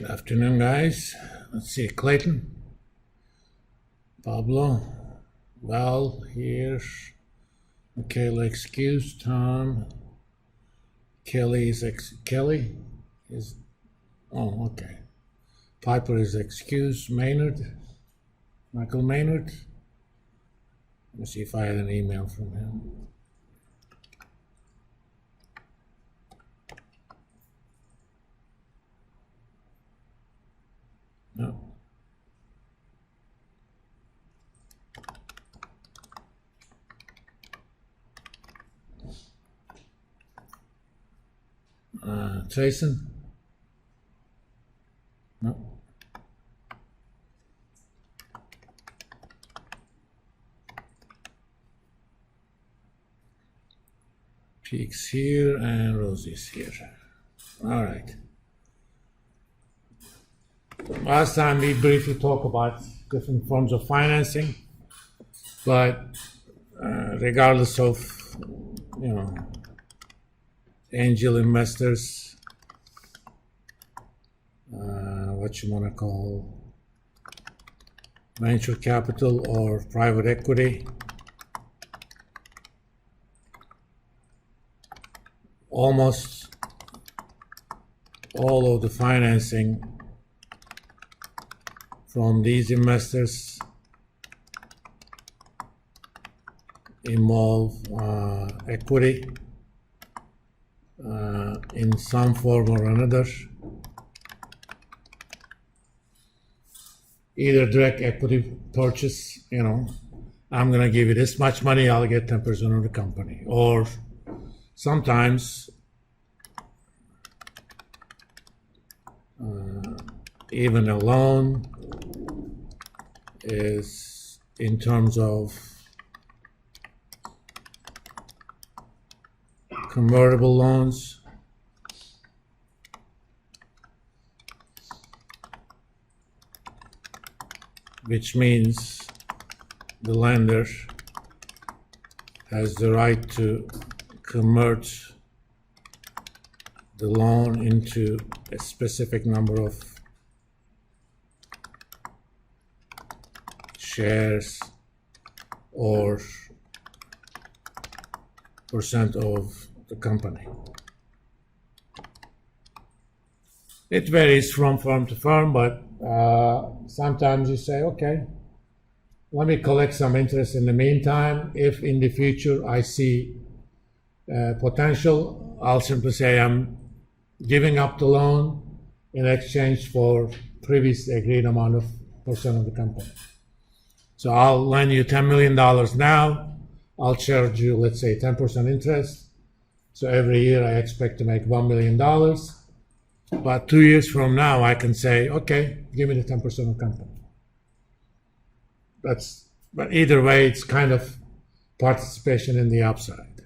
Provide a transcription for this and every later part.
Good afternoon, guys. Let's see, Clayton, Pablo, Val here, Michaela excuse, Tom, Kelly is, oh, okay. Piper is excused, Michael Maynard. Let me see if I had an email from him. No. Jason? No. Peaks here and Rosie's here. All right. Last time we briefly talked about different forms of financing, but regardless of, angel investors, what you want to call venture capital or private equity, almost all of the financing from these investors involve equity in some form or another, either direct equity purchase, I'm going to give you this much money, I'll get 10% of the company, or sometimes even a loan is in terms of convertible loans, which means the lender has the right to convert the loan into a specific number of shares or percent of the company. It varies from firm to firm, but sometimes you say, okay, let me collect some interest in the meantime. If in the future I see potential, I'll simply say I'm giving up the loan in exchange for previously agreed amount of percent of the company. So I'll lend you $10 million now. I'll charge you, let's say, 10% interest. So every year I expect to make $1 million. But 2 years from now, I can say, okay, give me the 10% of the company. But either way, it's kind of participation in the upside.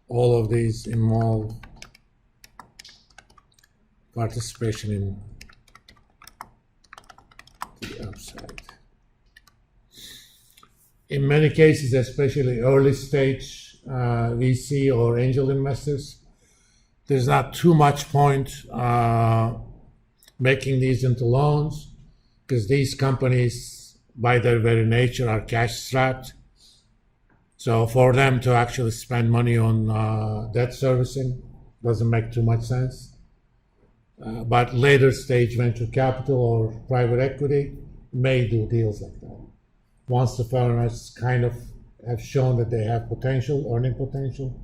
All of these involve participation in the upside. In many cases, especially early stage VC or angel investors, there's not too much point making these into loans, because these companies, by their very nature, are cash strapped. So for them to actually spend money on debt servicing doesn't make too much sense. But later stage venture capital or private equity may do deals like that. Once the firm has kind of have shown that they have potential, earning potential,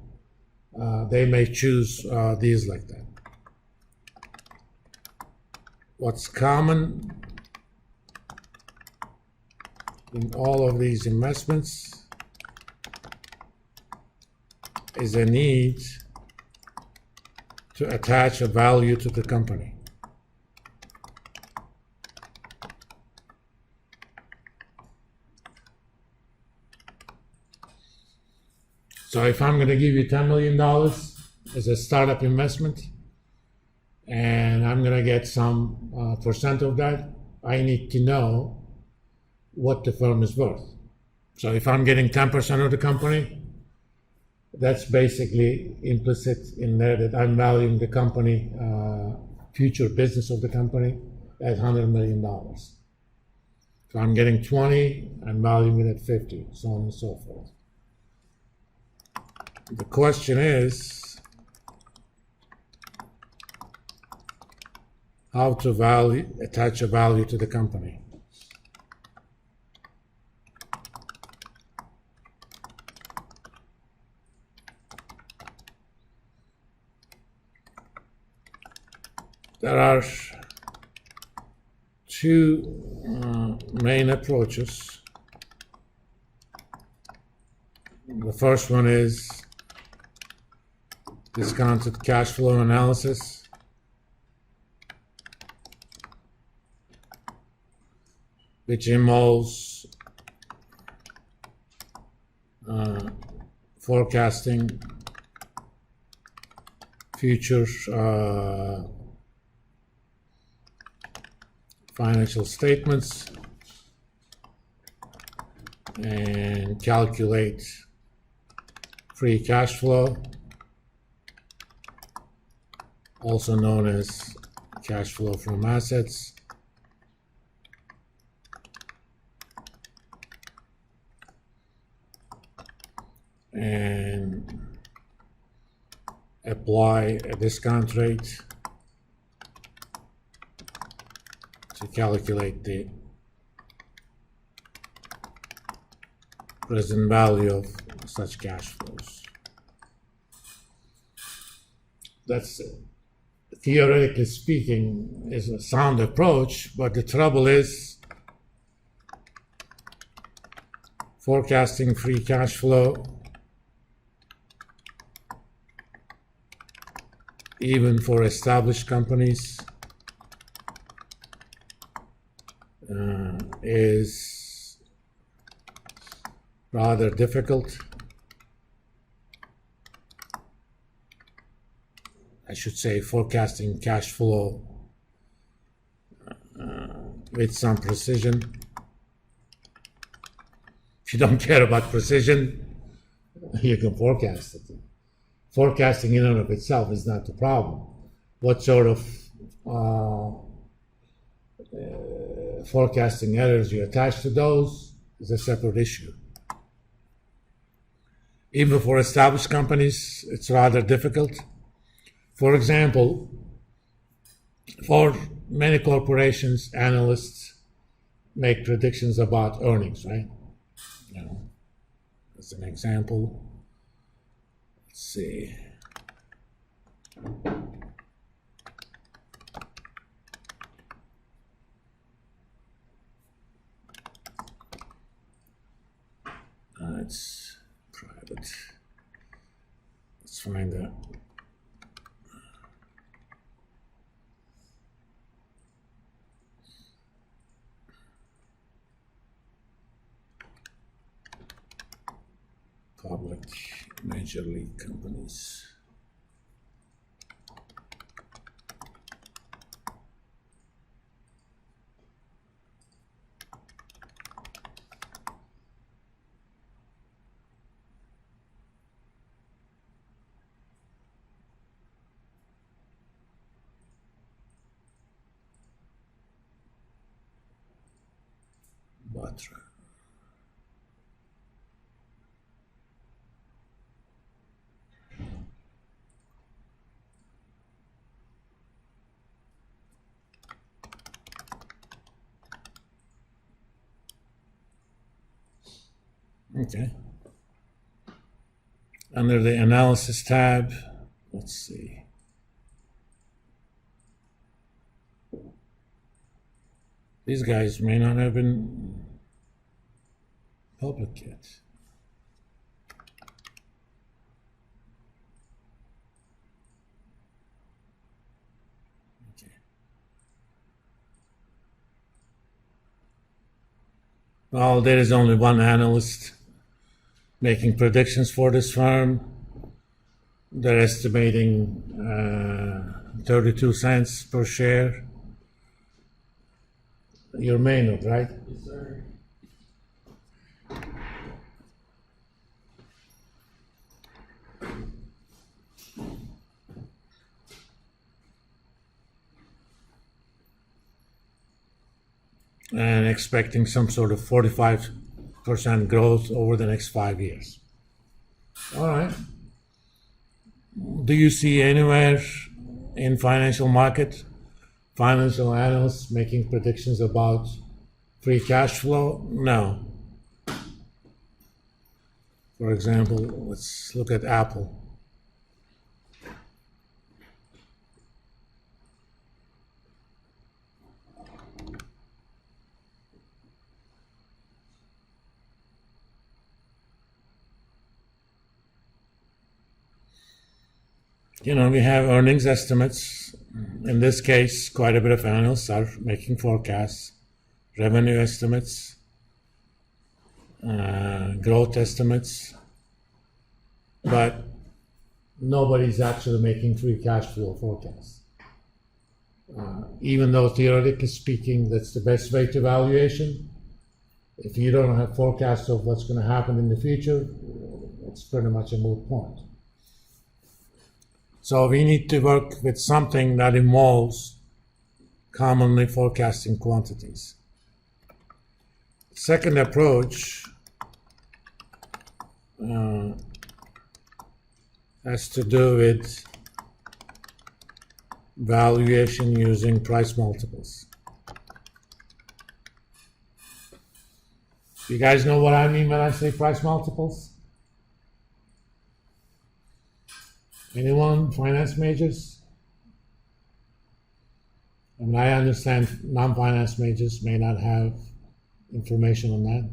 they may choose deals like that. What's common in all of these investments is a need to attach a value to the company. So if I'm going to give you $10 million as a startup investment, and I'm going to get some percent of that, I need to know what the firm is worth. So if I'm getting 10% of the company, That's basically implicit in there that I'm valuing the company, future business of the company at $100 million. So I'm getting 20, I'm valuing it at 50, so on and so forth. The question is how to attach a value to the company. There are two main approaches. The first one is discounted cash flow analysis. Which involves forecasting future financial statements and calculate free cash flow, also known as cash flow from assets. And apply a discount rate to calculate the present value of such cash flows. That's, theoretically speaking, is a sound approach, but the trouble is forecasting free cash flow, even for established companies, is rather difficult. I should say forecasting cash flow with some precision. If you don't care about precision, you can forecast it. Forecasting in and of itself is not the problem. What sort of forecasting errors you attach to those is a separate issue. Even for established companies, it's rather difficult. For example, for many corporations, analysts make predictions about earnings, right? You know, as an example, let's see. It's private. Let's find that. Public major league companies. Batra. Okay. Under the analysis tab, let's see. These guys may not have been public yet. Okay. Well, there is only one analyst making predictions for this firm. They're estimating 32 cents per share. You're Maynard, right? Yes, sir. and expecting some sort of 45% growth over the next 5 years. All right. Do you see anywhere in financial market financial analysts making predictions about free cash flow? No. For example, let's look at Apple. We have earnings estimates. In this case, quite a bit of analysts are making forecasts, revenue estimates, growth estimates, but nobody's actually making free cash flow forecasts. Even though theoretically speaking, that's the best way to valuation, if you don't have forecasts of what's going to happen in the future, it's pretty much a moot point. So we need to work with something that involves commonly forecasting quantities. Second approach has to do with valuation using price multiples. You guys know what I mean when I say price multiples? Anyone, finance majors? And I understand non-finance majors may not have information on that.